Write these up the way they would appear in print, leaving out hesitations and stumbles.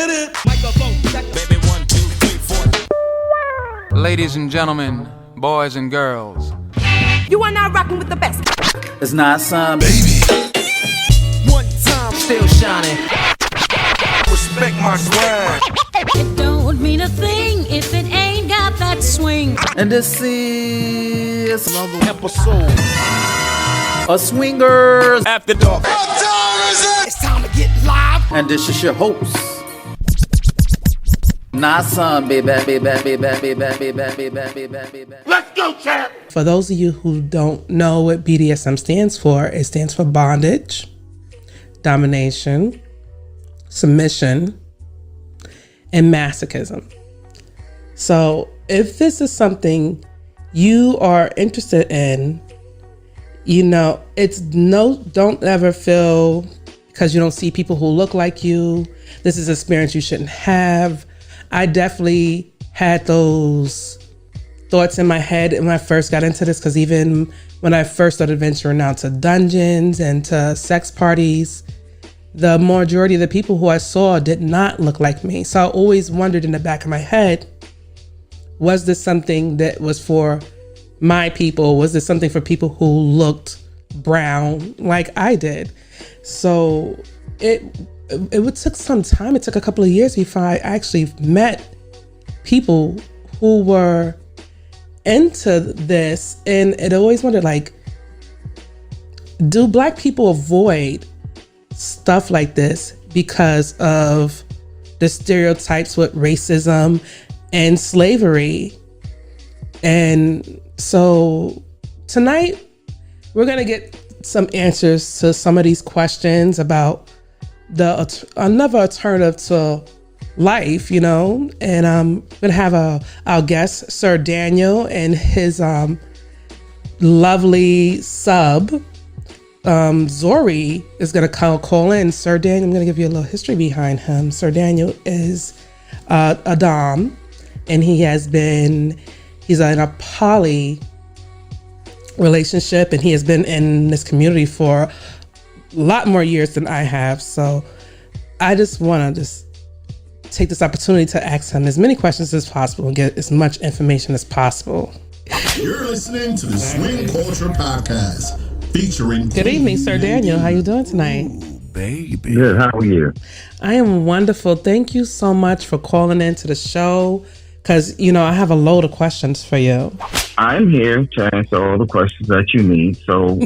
hit it. Microphone check. Baby, 1, 2, 3, 4. Ladies and gentlemen, boys and girls, you are now rocking with the best. It's not some Baby. One time. still shining. Respect my swag. It don't mean a thing if it ain't got that swing. And this is Another episode. a Swingers After dark. What time is it? It's time to get live. and this is your host. Not some baby. Let's go, champ. For those of you who don't know what BDSM stands for, it stands for bondage, domination, submission, and masochism. So if this is something you are interested in, don't ever feel because you don't see people who look like you, this is an experience you shouldn't have. I definitely had those thoughts in my head when I first got into this, because even when I first started venturing out to dungeons and to sex parties, the majority of the people who I saw did not look like me. So I always wondered in the back of my head, was this something that was for my people? Was this something for people who looked brown like I did? So it took some time. It took a couple of years before I actually met people who were into this. And it always wondered, like, do Black people avoid stuff like this because of the stereotypes with racism and slavery? And so tonight we're going to get some answers to some of these questions about another alternative to life, and I'm going to have our guest, Sir Daniel, and his lovely sub, Zori, is going to call in. Sir Daniel, I'm going to give you a little history behind him. Sir Daniel is a dom, and he's in a poly relationship, and he has been in this community for a lot more years than I have. So I just want to take this opportunity to ask him as many questions as possible and get as much information as possible. You're listening to the Swing Culture Podcast, featuring... Good evening, Sir Daniel. How you doing tonight? Baby. Good. How are you? I am wonderful. Thank you so much for calling into the show, because, I have a load of questions for you. I'm here to answer all the questions that you need, so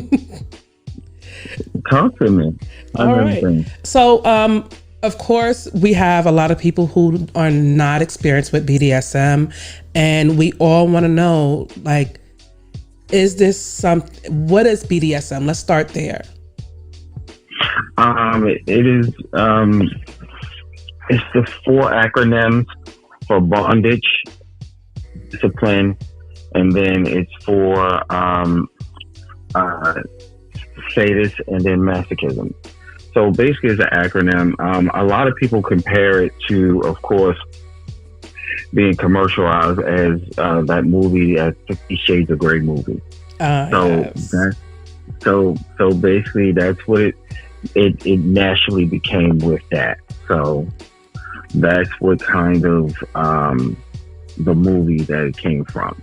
talk to me. All right. So, of course, we have a lot of people who are not experienced with BDSM, and we all want to know, like, what is BDSM? Let's start there. It is, it's the 4 acronyms for bondage, discipline, and then it's for sadist, and then masochism. So basically it's an acronym. A lot of people compare it to, of course, being commercialized as that movie, 50 Shades of Grey movie. Yes. So basically that's what it naturally became with that. So that's what kind of the movie that it came from.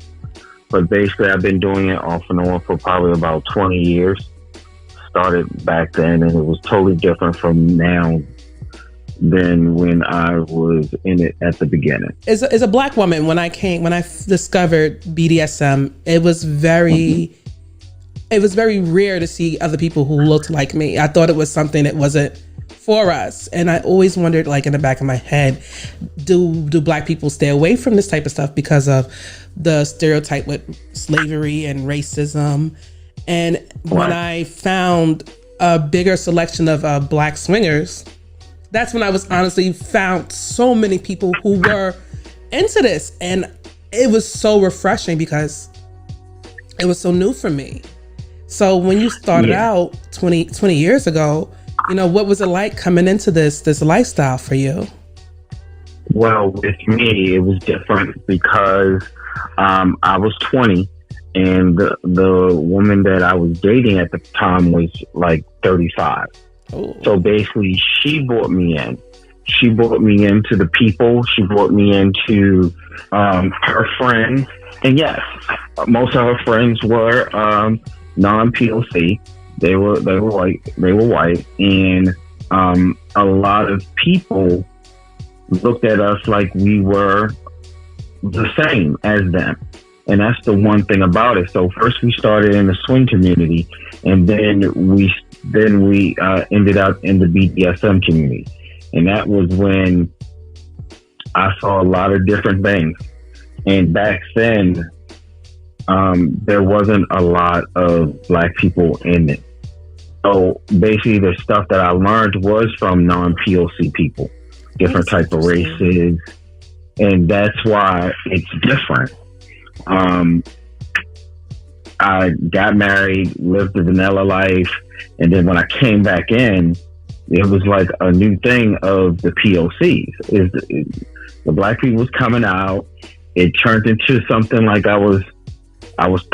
But basically I've been doing it off and on for probably about 20 years. Started back then, and it was totally different from now than when I was in it at the beginning. As a Black woman, when I discovered BDSM, it was very rare to see other people who looked like me. I thought it was something that wasn't for us, and I always wondered, like, in the back of my head, do Black people stay away from this type of stuff because of the stereotype with slavery and racism? And when I found a bigger selection of Black swingers, that's when I was honestly found so many people who were into this. And it was so refreshing because it was so new for me. So when you started out 20 years ago, what was it like coming into this lifestyle for you? Well, with me, it was different because I was 20. And the woman that I was dating at the time was like 35. Ooh. So basically, she brought me in. she brought me into the people. She brought me into her friends. And yes, most of her friends were non-POC. They were white. And a lot of people looked at us like we were the same as them. And that's the one thing about it. So first we started in the swing community, and then we ended up in the BDSM community. And that was when I saw a lot of different things. And back then, there wasn't a lot of Black people in it. So basically the stuff that I learned was from non-POC people, different type of races. And that's why it's different. I got married, lived the vanilla life, and then when I came back in, it was like a new thing of the POCs. The Black people was coming out. It turned into something like I was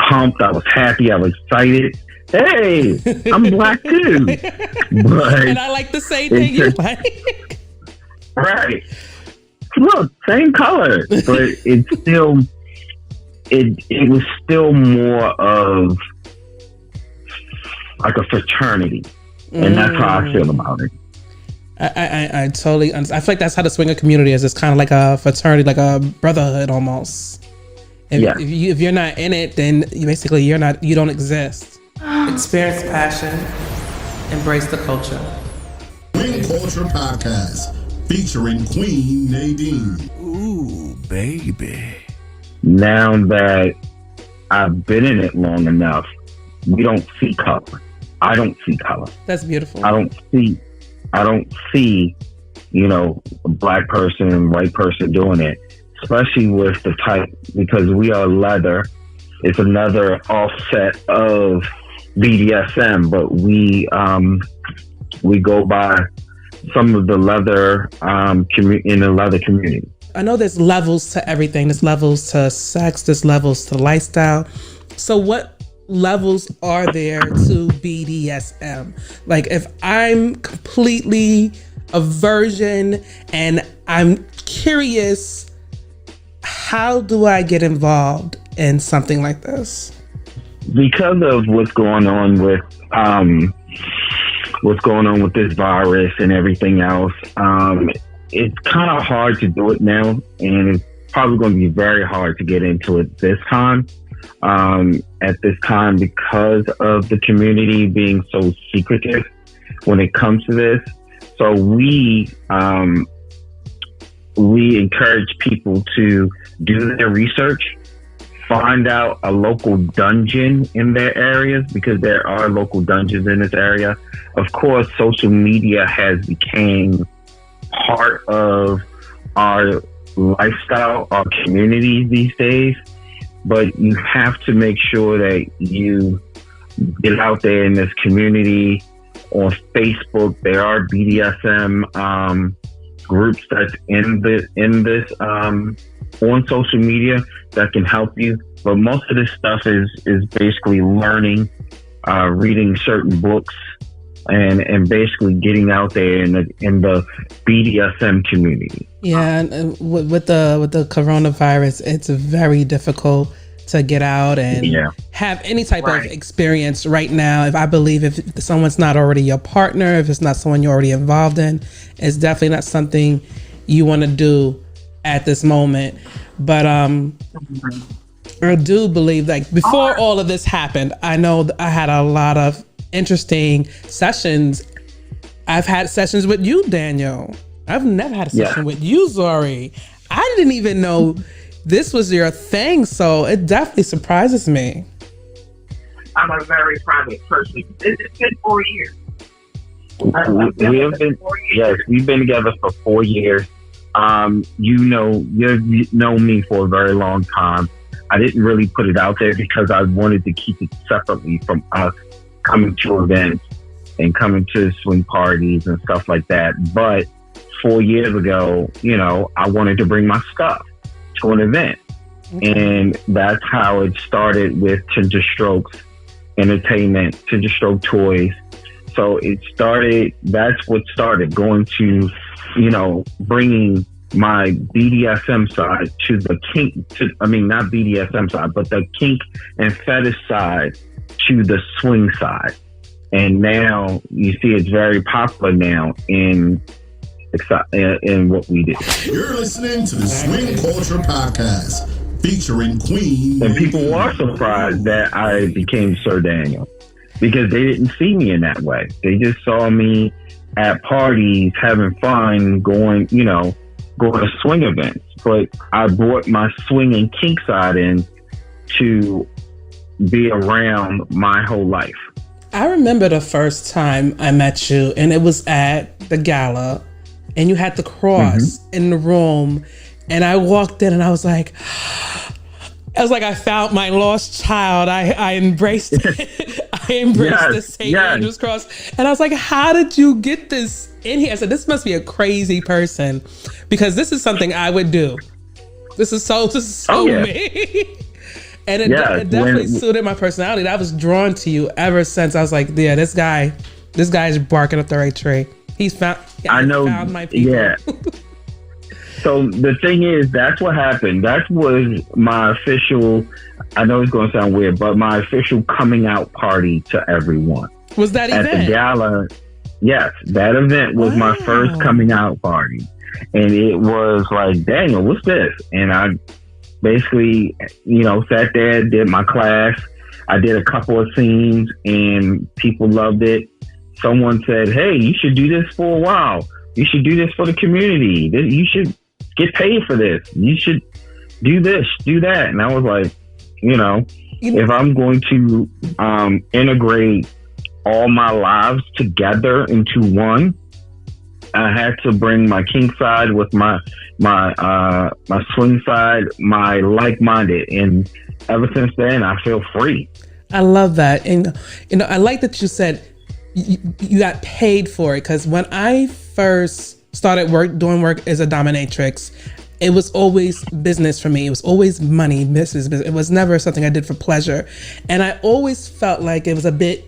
pumped, I was happy, I was excited. Hey, I'm Black too. But and I like the same thing you like. Right. Look, same color, but it's still it was still more of like a fraternity. And that's how I feel about it. I totally understand. I feel like that's how the swinger community is. It's kind of like a fraternity, like a brotherhood almost. If you're not in it, then you don't exist. Experience passion, embrace the culture. Swing Culture Podcast featuring Queen Nadine. Ooh, baby. Now that I've been in it long enough, we don't see color. I don't see color. That's beautiful. I don't see, a Black person and white person doing it, especially with the type, because we are leather. It's another offset of BDSM, but we go by some of the leather in the leather community. I know there's levels to everything. There's levels to sex. There's levels to lifestyle. So what levels are there to BDSM? Like if I'm completely a virgin and I'm curious, how do I get involved in something like this? Because of what's going on with this virus and everything else, it's kind of hard to do it now, and it's probably going to be very hard to get into it this time. At this time, because of the community being so secretive when it comes to this. So we encourage people to do their research, find out a local dungeon in their areas, because there are local dungeons in this area. Of course, social media has become part of our lifestyle, our communities these days. But you have to make sure that you get out there in this community. On Facebook, there are BDSM groups that's in this on social media that can help you. But most of this stuff is basically learning, reading certain books, and basically getting out there in the BDSM community. Yeah, and with the coronavirus, it's very difficult to get out and have any type of experience right now. If someone's not already your partner, if it's not someone you're already involved in, it's definitely not something you want to do at this moment. But I do believe, like, before all of this happened, I know I had a lot of interesting sessions. I've had sessions with you, Daniel. I've never had a session with you, Zori. I didn't even know this was your thing, so it definitely surprises me. I'm a very private person. It's been 4 years. We've been together for 4 years. You've known me for a very long time. I didn't really put it out there because I wanted to keep it separately from us coming to events and coming to swing parties and stuff like that. But 4 years ago, I wanted to bring my stuff to an event. And that's how it started with Ginger Strokes Entertainment, Ginger Stroke Toys. So that's what started going to, bringing my BDSM side to the kink, not BDSM side, but the kink and fetish side to the swing side. And now you see it's very popular now in what we do. You're listening to the Swing Culture Podcast, featuring Queen. And people are surprised that I became Sir Daniel because they didn't see me in that way. They just saw me at parties having fun, going to swing events. But I brought my swing and kink side in to be around my whole life. I remember the first time I met you, and it was at the gala, and you had the cross in the room, and I walked in and I was like, I found my lost child. I embraced it. I embraced the St. Andrew's cross. And I was like, how did you get this in here? I said, this must be a crazy person because this is something I would do. This is so me. And it definitely suited my personality. I was drawn to you ever since. I was like, yeah, this guy is barking up the right tree. He's found my people. Yeah. So the thing is, that's what happened. That was my official, I know it's going to sound weird, but my official coming out party to everyone. Was that event? At the gala, yes, that event was my first coming out party. And it was like, Daniel, what's this? And I basically, sat there, did my class. I did a couple of scenes and people loved it. Someone said, hey, you should do this for a while. You should do this for the community. You should get paid for this. You should do this, do that. And I was like, if I'm going to integrate all my lives together into one, I had to bring my kink side with my swing side, my like-minded. And ever since then, I feel free. I love that. And, I like that you said you got paid for it, because when I first started doing work as a dominatrix, it was always business for me. It was always money, business. It was never something I did for pleasure. And I always felt like it was a bit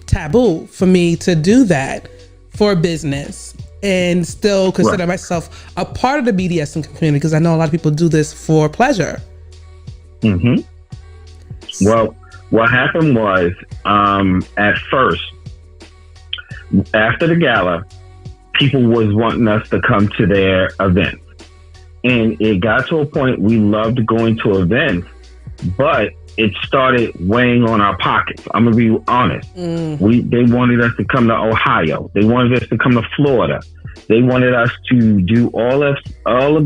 taboo for me to do that for business and still consider myself a part of the BDSM community, because I know a lot of people do this for pleasure. Mm-hmm. Well, what happened was, at first, after the gala, people was wanting us to come to their events. And it got to a point we loved going to events, but it started weighing on our pockets. I'm going to be honest. They wanted us to come to Ohio. They wanted us to come to Florida. They wanted us to do all of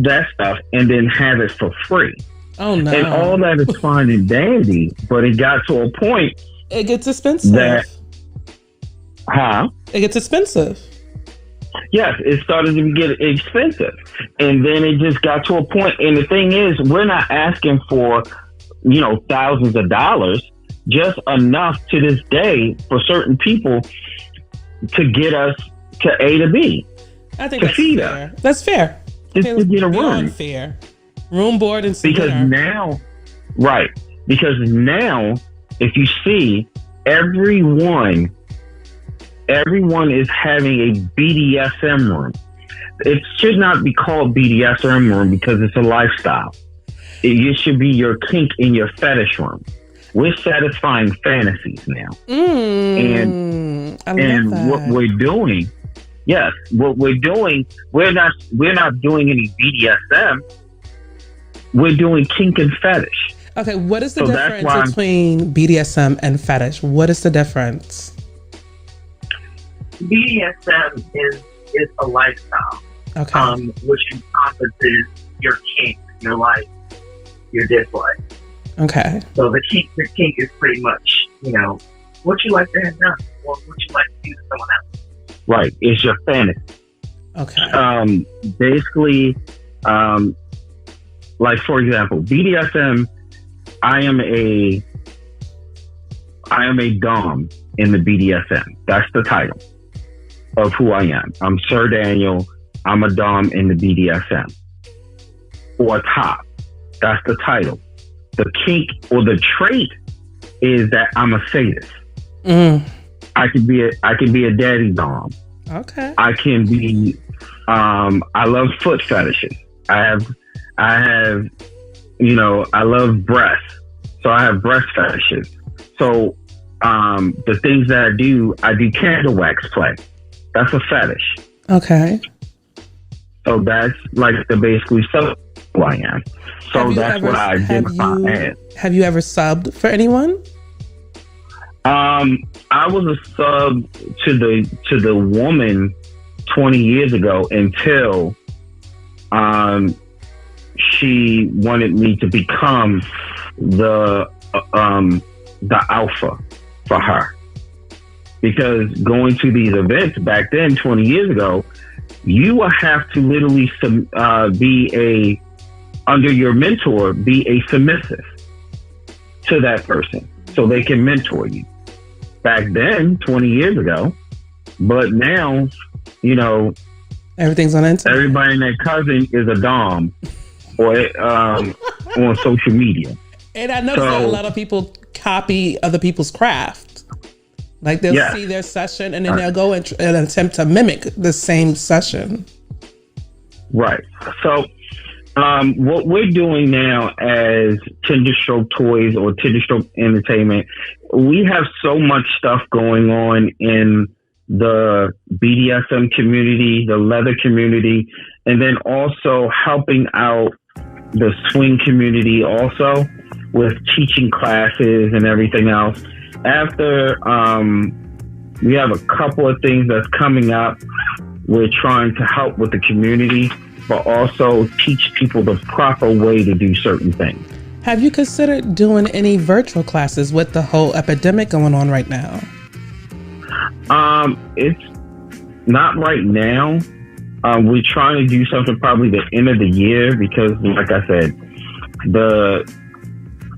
that stuff and then have it for free. Oh, no. And all that is fine and dandy, but it got to a point. It gets expensive. It gets expensive. Yes, it started to get expensive. And then it just got to a point. And the thing is, we're not asking for, thousands of dollars, just enough to this day for certain people to get us to A to B. I think that's fair. That's fair. Just to get a room. Fair. Room, board, and because now, if you see, everyone is having a BDSM room. It should not be called BDSM room because it's a lifestyle. It should be your kink in your fetish room. We're satisfying fantasies now. And what we're doing, we're not doing any BDSM. We're doing kink and fetish. Okay, what is the difference between BDSM and fetish? What is the difference? BDSM is a lifestyle, which encompasses your kink, your like, your dislike. Okay. So the kink is pretty much, what you like to have done, or what you like to do to someone else. Right. It's your fantasy. Okay. Basically, like for example, BDSM. I am a dom in the BDSM. That's the title of who I am. I'm Sir Daniel. I'm a dom in the BDSM. Or top. That's the title. The kink or the trait is that I'm a sadist. I could be a daddy dom. Okay. I can be. I love foot fetishes. I have. I love breasts, so I have breast fetishes. So the things that I do candle wax play. That's a fetish. Okay. So that's like the basically who I am. So that's what I identify as. Have you ever subbed for anyone? I was a sub to the woman 20 years ago until she wanted me to become the alpha for her. Because going to these events back then, 20 years ago, you will have to literally be under your mentor, be a submissive to that person so they can mentor you. Back then, 20 years ago, but now, everything's on Instagram. Everybody and their cousin is a dom or on social media. And I noticed that a lot of people copy other people's craft. Like they'll see their session and then they'll go and attempt to mimic the same session. Right. So what we're doing now as Tender Stroke Toys or Tender Stroke Entertainment, we have so much stuff going on in the BDSM community, the leather community, and then also helping out the swing community also with teaching classes and everything else. After we have a couple of things that's coming up, we're trying to help with the community, but also teach people the proper way to do certain things. Have you considered doing any virtual classes with the whole epidemic going on right now? It's not right now. We're trying to do something probably the end of the year because, like I said,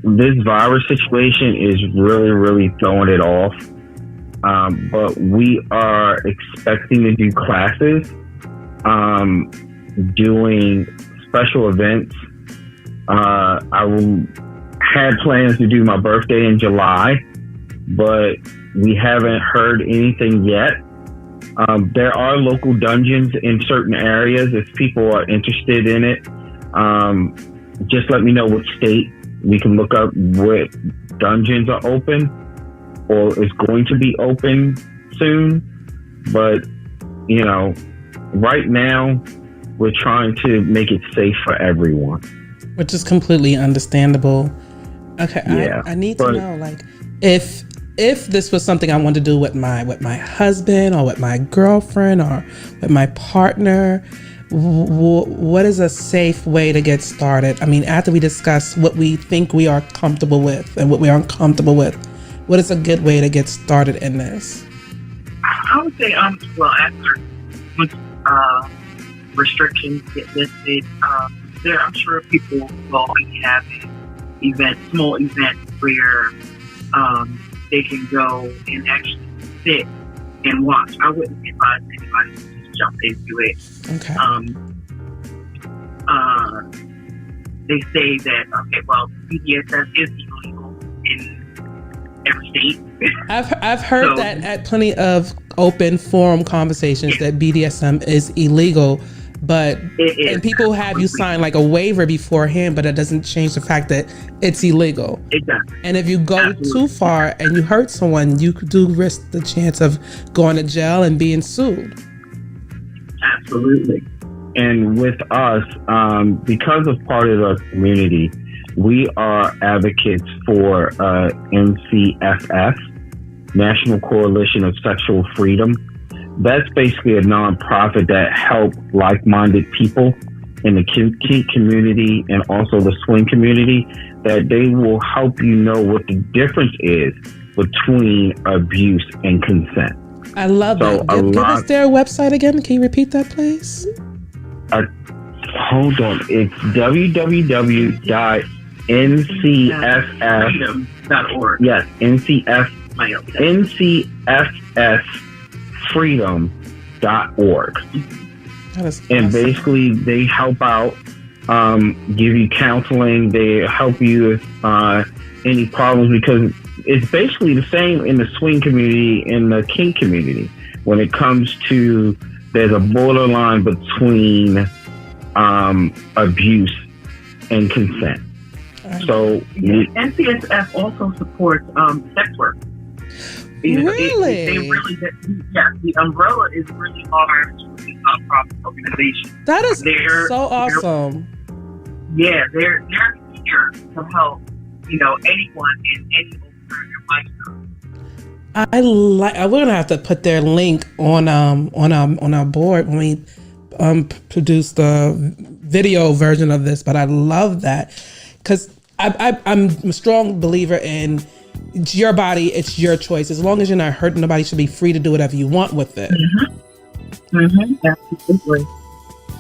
this virus situation is really, really throwing it off. But we are expecting to do classes, doing special events. I had plans to do my birthday in July, but we haven't heard anything yet. There are local dungeons in certain areas. If people are interested in it, just let me know what state. We can look up what dungeons are open or is going to be open soon. But, right now we're trying to make it safe for everyone. Which is completely understandable. Okay, yeah, I need to know, like, if this was something I wanted to do with my husband or with my girlfriend or with my partner, what is a safe way to get started? I mean, after we discuss what we think we are comfortable with and what we aren't comfortable with, what is a good way to get started in this? I would say, after once restrictions get lifted, I'm sure people will be having small events where they can go and actually sit and watch. I wouldn't advise anybody to just jump into it. Okay. They say that BDSM is illegal in every state. I've heard that at plenty of open forum conversations that BDSM is illegal, but and people have you sign like a waiver beforehand, but it doesn't change the fact that it's illegal. Exactly. And if you go too far and you hurt someone, you do risk the chance of going to jail and being sued. Absolutely. And with us, because of part of the community, we are advocates for NCSF, National Coalition of Sexual Freedom. That's basically a nonprofit that helps like-minded people in the kink community and also the swing community, that they will help you know what the difference is between abuse and consent. I love that. Give us their website again. Can you repeat that, please? Hold on. It's www.ncsf.org. Yes, NCSFfreedom.org. And basically they help out give you counseling. They help you with any problems, because it's basically the same in the swing community and the kink community. When it comes to, there's a borderline between abuse and consent. So NCSF also supports sex work. Really? The umbrella is really large with this nonprofit organization. That is so awesome. They're here to help, anyone in any alternative lifestyle. We're gonna have to put their link on our board when we produce the video version of this. But I love that, because I'm a strong believer in, it's your body, it's your choice. As long as you're not hurting nobody, you should be free to do whatever you want with it.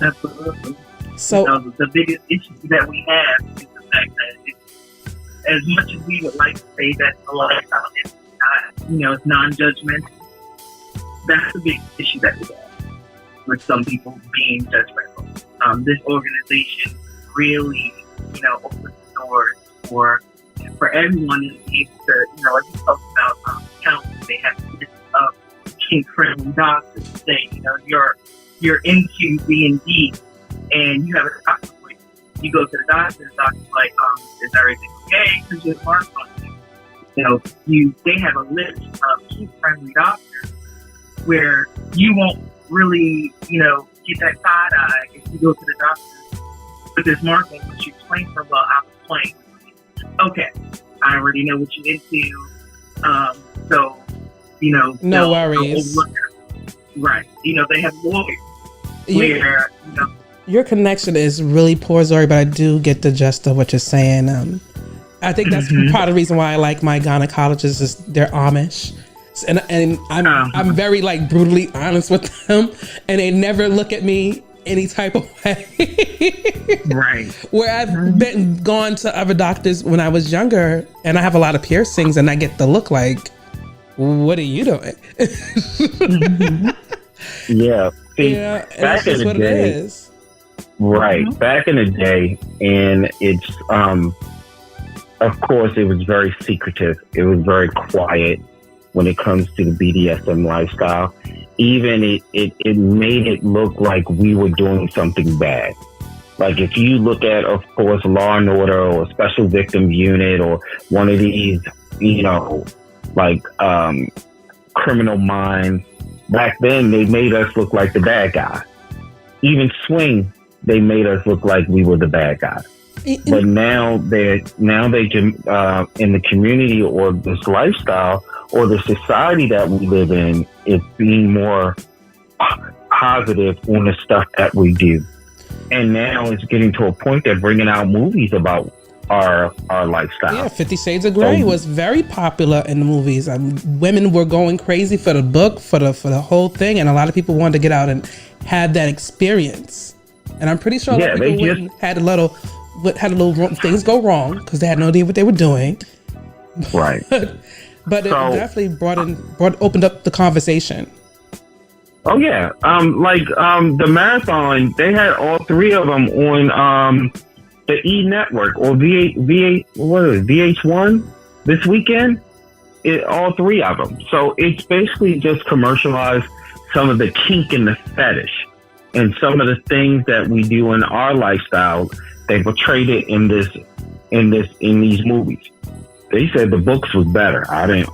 Absolutely. So the biggest issue that we have is the fact that as much as we would like to say that a lifestyle is not, it's non-judgmental, that's the big issue that we have with some people being judgmental. This organization really, opens doors for everyone to be able to, as we talk about counseling, they have lists of kink-friendly doctors to say, you're into B&D and you have a doctor appointment. You go to the doctor's like, is everything okay? Because you're smart on you. They have a list of kink-friendly doctors where you won't really, get that side eye if you go to the doctor with this mark on, which you explain for, well, I was playing. Okay, I already know what you're into. So, no worries. Right. They have lawyers where, Your connection is really poor, Zori, but I do get the gist of what you're saying. I think that's part of the reason why I like my gynecologists is they're Amish. And I'm very brutally honest with them, and they never look at me any type of way. Right. Where I've gone to other doctors when I was younger, and I have a lot of piercings, and I get the look like, what are you doing? Yeah. See, back in the day, right. Back in the day, and it's of course it was very secretive. It was very quiet when it comes to the BDSM lifestyle. Even it made it look like we were doing something bad. Like if you look at, of course, Law and Order or Special Victims Unit or one of these, Criminal Minds, back then they made us look like the bad guy. Even Swing, they made us look like we were the bad guy. But now they can in the community or this lifestyle or the society that we live in, it's being more positive on the stuff that we do. And now it's getting to a point they're bringing out movies about our lifestyle. Yeah, 50 Shades of Grey was very popular in the movies. Women were going crazy for the book, for the whole thing, and a lot of people wanted to get out and have that experience. And I'm pretty sure a lot of people had a little things go wrong because they had no idea what they were doing. Right. But it definitely opened up the conversation. Oh yeah, the marathon, they had all three of them on the E Network or VH1 this weekend. All three of them. So it's basically just commercialized some of the kink and the fetish and some of the things that we do in our lifestyle. They portrayed it in these movies. They said the books was better. I didn't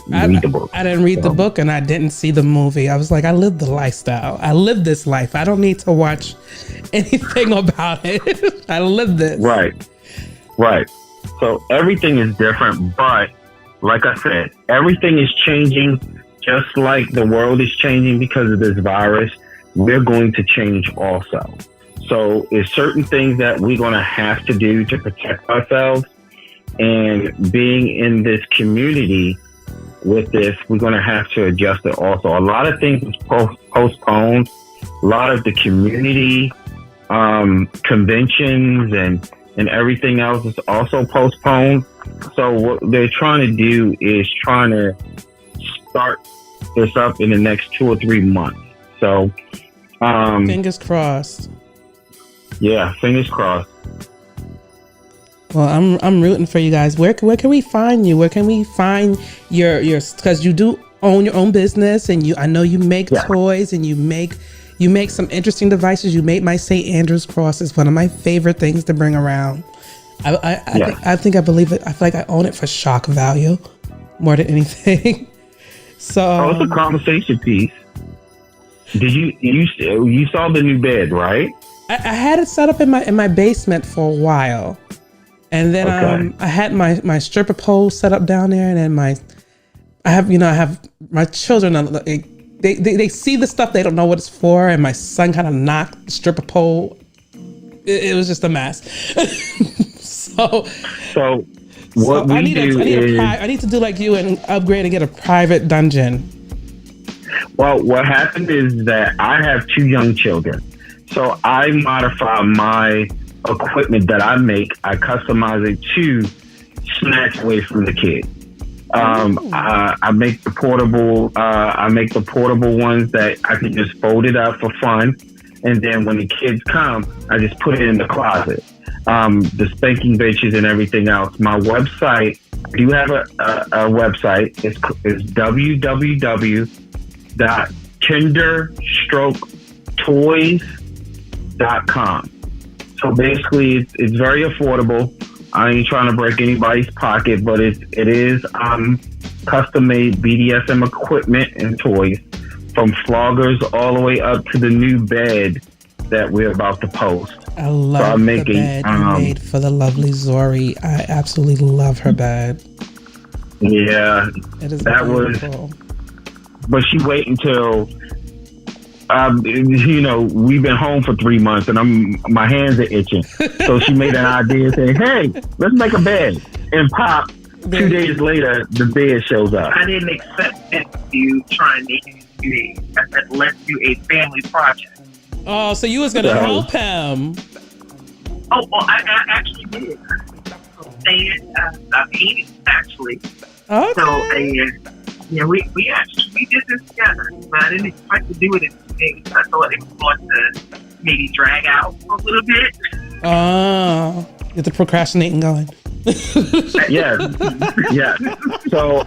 read the book. I didn't read the book, and I didn't see the movie. I was like, I live the lifestyle. I live this life. I don't need to watch anything about it. I live this. Right. So everything is different, but like I said, everything is changing. Just like the world is changing because of this virus, we're going to change also. So there's certain things that we're going to have to do to protect ourselves. And being in this community with this, we're going to have to adjust it also. A lot of things is postponed. A lot of the community conventions and everything else is also postponed. So what they're trying to do is trying to start this up in the next 2 or 3 months. So fingers crossed. Yeah, fingers crossed. Well, I'm rooting for you guys. Where can we find you? Where can we find your because you do own your own business, and I know you make toys, and you make some interesting devices. You made my St. Andrew's cross. It's one of my favorite things to bring around. I think I believe it. I feel like I own it for shock value more than anything. So it's a conversation piece. Did you saw the new bed, right? I had it set up in my basement for a while, and then I had my stripper pole set up down there, and then I have my children. They see the stuff, they don't know what it's for, and my son kind of knocked the stripper pole. It was just a mess. So what we do is I need to do like you and upgrade and get a private dungeon. Well, what happened is that I have 2 young children, so I modify my equipment that I make. I customize it to snatch away from the kid. I make the portable. I make the portable ones that I can just fold it up for fun, and then when the kids come, I just put it in the closet. The spanking benches and everything else. My website. I do have a website. It's www.tenderstroketoys.com. So basically, it's very affordable. I ain't trying to break anybody's pocket, but it is custom-made BDSM equipment and toys, from floggers all the way up to the new bed that we're about to post. I love the bed you made for the lovely Zori. I absolutely love her bed. Yeah, it is that beautiful. But she wait until we've been home for 3 months and my hands are itching. So she made an idea saying, "Hey, let's make a bed." And pop, 2 days later, the bed shows up. I didn't expect you trying to do I said, let's do a family project. Oh, so you was gonna help him? Oh, I actually did. I painted actually. Okay. So we did this together, but I didn't expect to do it in 2 days. I thought it was going to maybe drag out a little bit. Oh, get the procrastinating going. Yeah. So,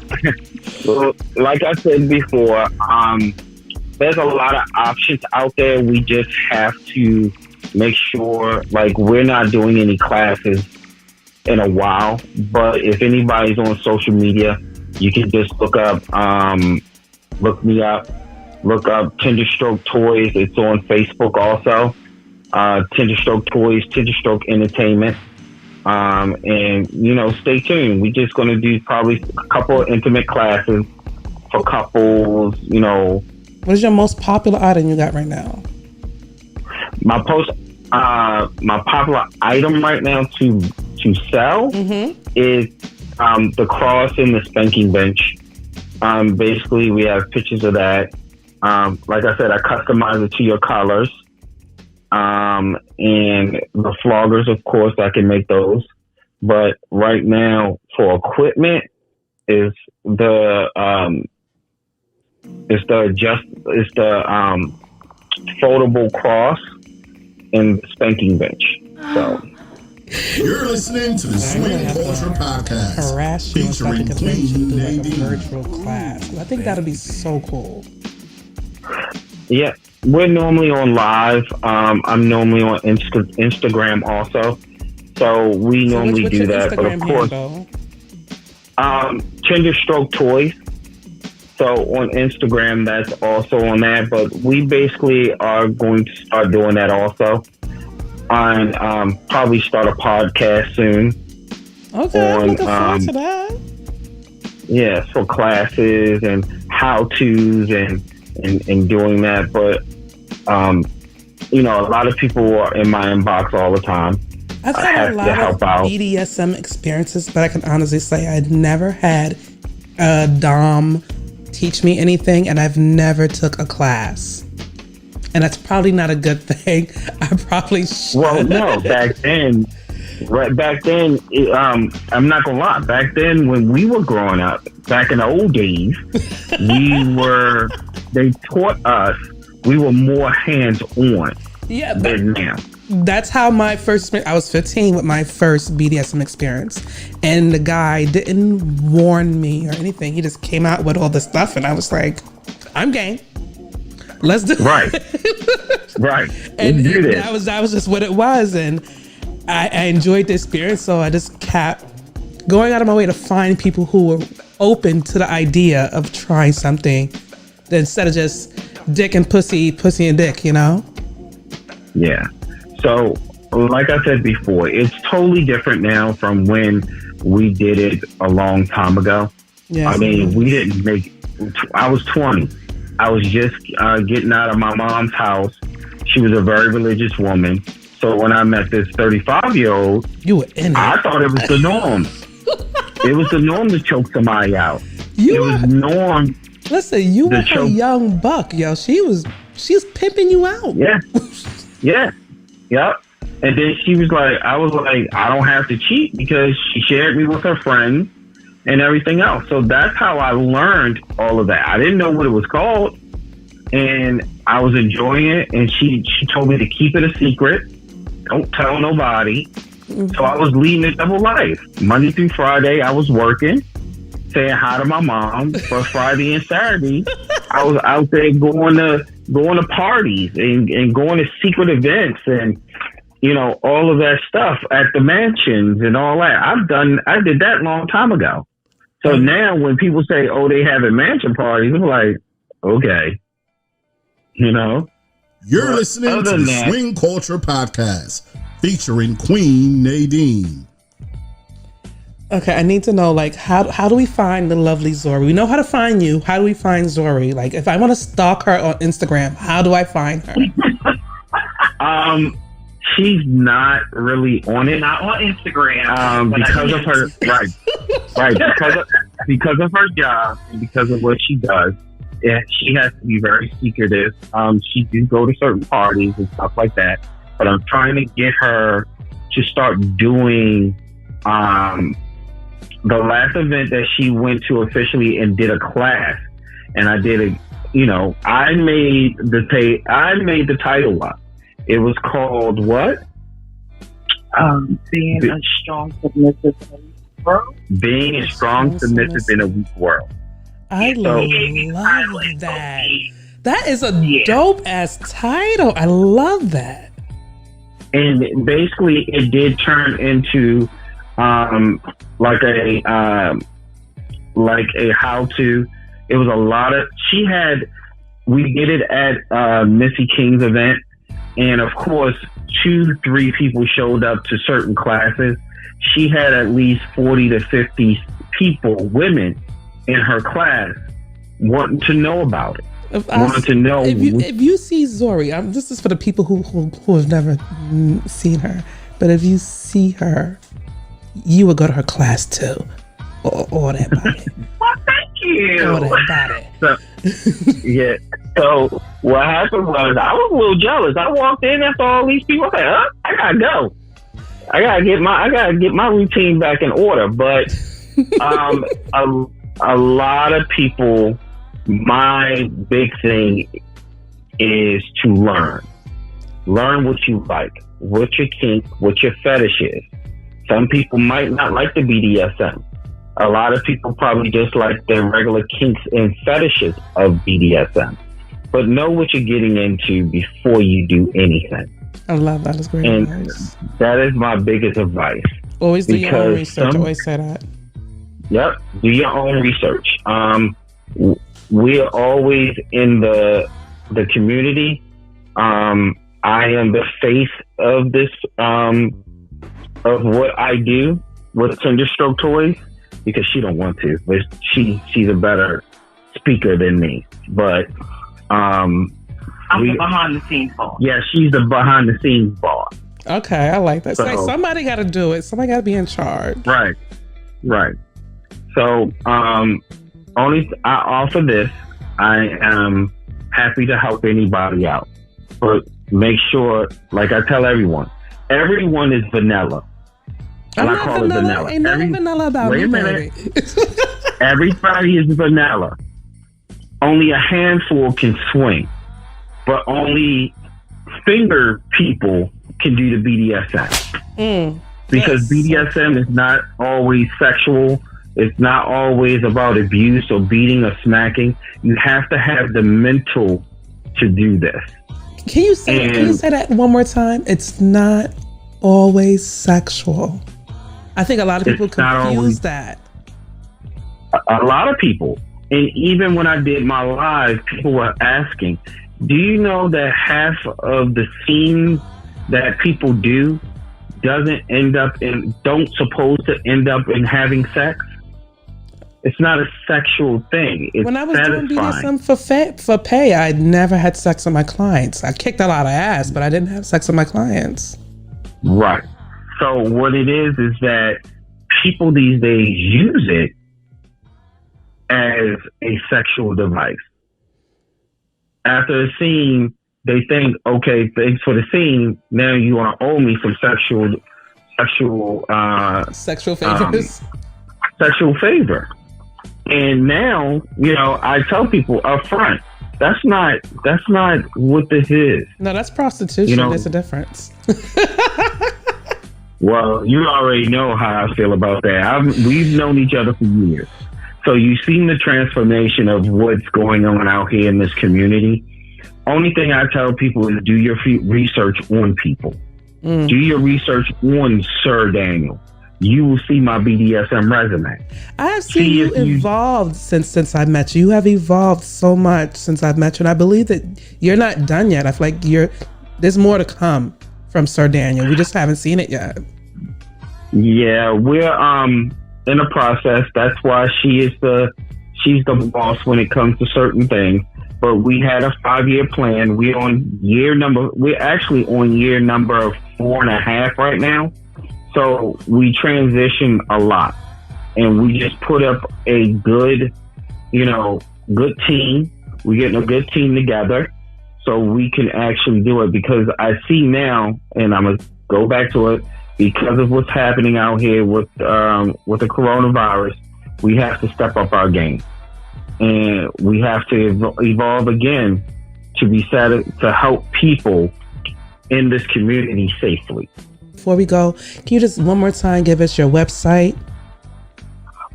like I said before, there's a lot of options out there. We just have to make sure, like, we're not doing any classes in a while. But if anybody's on social media, you can just look me up, look up Tender Stroke Toys. It's on Facebook also. Tender Stroke Toys, Tender Stroke Entertainment. And, stay tuned. We're just going to do probably a couple of intimate classes for couples, What is your most popular item you got right now? My popular item right now to sell is the cross and the spanking bench. Basically, we have pictures of that. Like I said, I customize it to your colors. And the floggers, of course, I can make those. But right now, for equipment, is the foldable cross and spanking bench. So you're listening to the Swing Culture Podcast, harass you featuring a virtual class. I think that'd be so cool. Yeah, we're normally on live. I'm normally on Instagram also. So we normally do that. But of course, Tender Stroke Toys. So on Instagram, that's also on that. But we basically are going to start doing that also. And probably start a podcast soon. Okay, I'm looking forward to that. Yeah, for classes and how-tos and doing that. But, a lot of people are in my inbox all the time. I've had a lot of BDSM experiences, but I can honestly say I'd never had a Dom teach me anything, and I've never took a class. And that's probably not a good thing. I probably should. Well, no, back then, I'm not gonna lie. Back then, when we were growing up, back in the old days, they taught us. We were more hands-on. Yeah, than now. that's how my first. I was 15 with my first BDSM experience, and the guy didn't warn me or anything. He just came out with all the stuff, and I was like, "I'm game. Let's do Right. it." Right. And Do this. that was just what it was, and I enjoyed the experience. So I just kept going out of my way to find people who were open to the idea of trying something instead of just dick and pussy and dick, you know? Yeah. So, like I said before, it's totally different now from when we did it a long time ago. Yes. I mean, we didn't make. I was 20. I was just getting out of my mom's house. She was a very religious woman. So when I met this 35-year-old, You were in it. I thought it was the norm. It was the norm to choke somebody out. You It was norm. Listen, you The were a choke- young buck, yo. She was pimping you out. Yeah. Yeah. Yep. And then she was like, I was like, I don't have to cheat because she shared me with her friends and everything else. So that's how I learned all of that. I didn't know what it was called, and I was enjoying it. And she told me to keep it a secret. Don't tell nobody. So I was leading a double life. Monday through Friday, I was working, saying hi to my mom. But Friday and Saturday, I was out there going to parties and going to secret events and, you know, all of that stuff at the mansions and all that. I did that a long time ago. So now when people say, oh, they having mansion parties, I'm like, okay, you know. You're listening to other the than that- Swing Culture Podcast featuring Queen Nadine. Okay, I need to know, like, how do we find the lovely Zori? We know how to find you. How do we find Zori? Like, if I want to stalk her on Instagram, how do I find her? She's not really on it. Not on Instagram. but Because of her because of her job and because of what she does. And she has to be very secretive. She do go to certain parties and stuff like that. But I'm trying to get her to start doing the last event that she went to officially and did a class. And I did I made the title up. It was called what? Being a strong, submissive world. Being a strong, submissive in a weak world. I love that. That is a dope ass title. I love that. And basically, it did turn into like a how to. It was a lot of. We did it at Missy King's event, and of course, 2-3 people showed up to certain classes. She had at least 40 to 50 people, women, in her class wanting to know about it. If you see Zori, this is for the people who have never seen her, but if you see her, you would go to her class too. Or that body. Well, thank you. Or that body. Yeah. So what happened was I was a little jealous. I walked in after all these people. I said, I gotta go. I gotta get my routine back in order. But a lot of people, my big thing is to learn what you like, what your kink, what your fetish is. Some people might not like the BDSM. A lot of people probably just like the regular kinks and fetishes of BDSM. But know what you're getting into before you do anything. I love that. That's great advice. That is my biggest advice. Always do your own research. I always say that. Yep. Do your own research. We're always in the community. I am the face of this, of what I do with Tinderstroke Toys, because she don't want to, but she's a better speaker than me. But I'm the behind the scenes boss. Yeah, she's the behind the scenes boss. Okay, I like that. So, somebody got to do it. Somebody got to be in charge. Right. So, I offer this. I am happy to help anybody out, but make sure, like I tell everyone is vanilla. I'm I not call vanilla. it vanilla. Ain't nothing vanilla about Wait me, a minute. baby. Everybody is vanilla. Only a handful can swing, but only finger people can do the BDSM. Because BDSM is not always sexual. It's not always about abuse or beating or smacking. You have to have the mental to do this. Can you say that one more time? It's not always sexual. I think a lot of people confuse that. A lot of people. And even when I did my live, people were asking, do you know that half of the scenes that people do don't supposed to end up in having sex? It's not a sexual thing. It's when I was satisfying. doing BDSM for pay, I never had sex with my clients. I kicked a lot of ass, but I didn't have sex with my clients. Right. So what it is that people these days use it as a sexual device. After a scene, they think, okay, thanks for the scene. Now you want to owe me some sexual favors. Sexual favor. And now, I tell people up front, that's not what this is. No, that's prostitution. There's a difference. Well, you already know how I feel about that. We've known each other for years. So you've seen the transformation of what's going on out here in this community. Only thing I tell people is do your research on people. Do your research on Sir Daniel. You will see my BDSM resume. I have seen you evolved since I met you. You have evolved so much since I've met you. And I believe that you're not done yet. I feel like there's more to come from Sir Daniel. We just haven't seen it yet. Yeah, we're in a process. That's why she's the boss when it comes to certain things. But we had a 5-year plan. We're actually on year number 4.5 right now. So we transitioned a lot, and we just put up a good team. We're getting a good team together so we can actually do it, because I see now, and I'm going to go back to it, because of what's happening out here with the coronavirus, we have to step up our game, and we have to evolve again to help people in this community safely. Before we go, can you just one more time give us your website?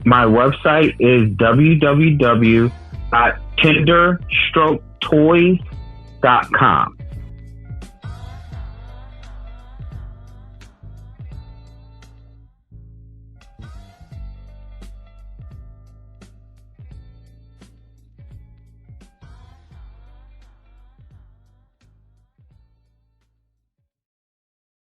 My website is www.tenderstroketoys.com.